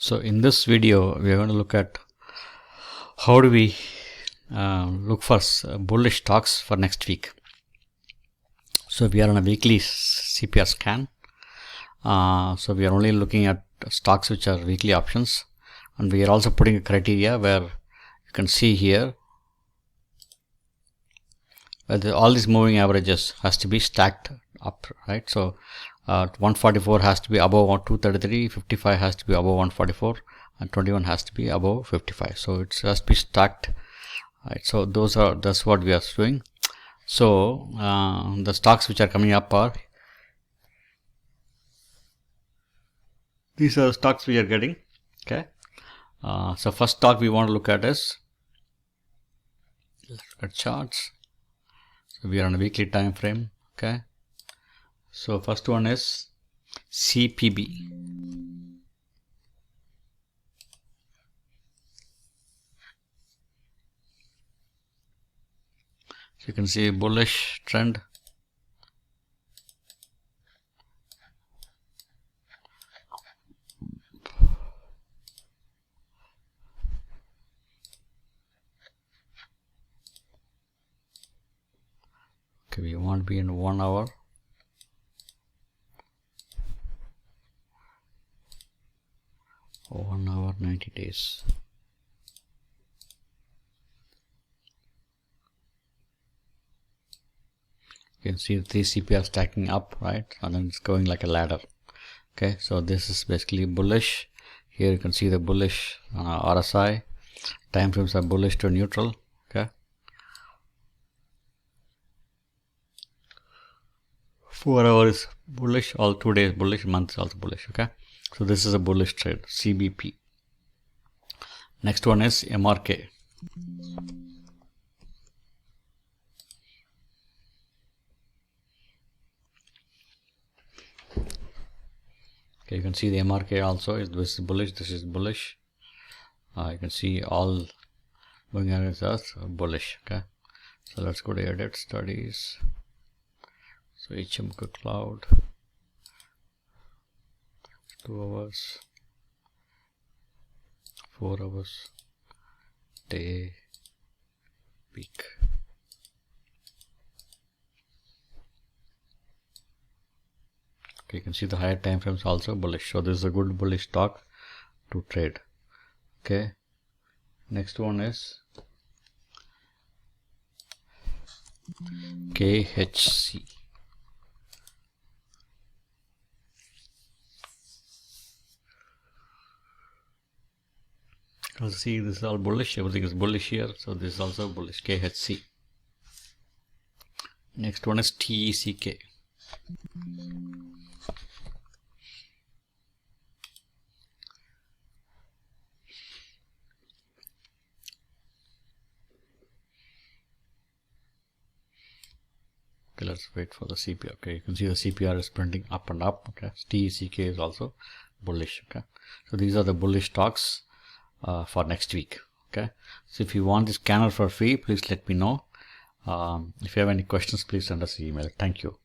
So in this video we are going to look at how do we look for bullish stocks for next week. So we are on a weekly CPR scan. So we are only looking at stocks which are weekly options, and we are also putting a criteria where you can see here where all these moving averages has to be stacked up, right? So 144 has to be above 233, 55 has to be above 144, and 21 has to be above 55. So it has to be stacked, right? So that's what we are doing. So the stocks which are coming up are, these are stocks we are getting. Okay. So first stock we want to look at is, let's look at charts. So we are on a weekly time frame. Okay. So first one is CPB. So you can see a bullish trend. Okay, we want to be in 1 hour. Oh, 1 hour, 90 days. You can see the 3 CPR stacking up, right? And then it's going like a ladder. Okay, so this is basically bullish. Here you can see the bullish RSI. Time frames are bullish to neutral. Okay. 4 hours bullish, all 2 days bullish, month is also bullish. Okay, so this is a bullish trade, CBP. Next one is MRK. Okay, you can see the MRK also this is bullish, this is bullish. You can see all moving averages are bullish. Okay, so let's go to edit studies. So HMK cloud, 2 hours, 4 hours, day, week. Okay, you can see the higher time frames also bullish. So this is a good bullish stock to trade. Okay, next one is KHC. You see this is all bullish, everything is bullish here, so this is also bullish, KHC. Next one is TECK. Okay, let's wait for the CPR. Okay, you can see the CPR is printing up and up. Okay, TECK is also bullish. Okay, so these are the bullish stocks for next week. Okay, so if you want this scanner for free, please let me know. If you have any questions, please send us an email. Thank you.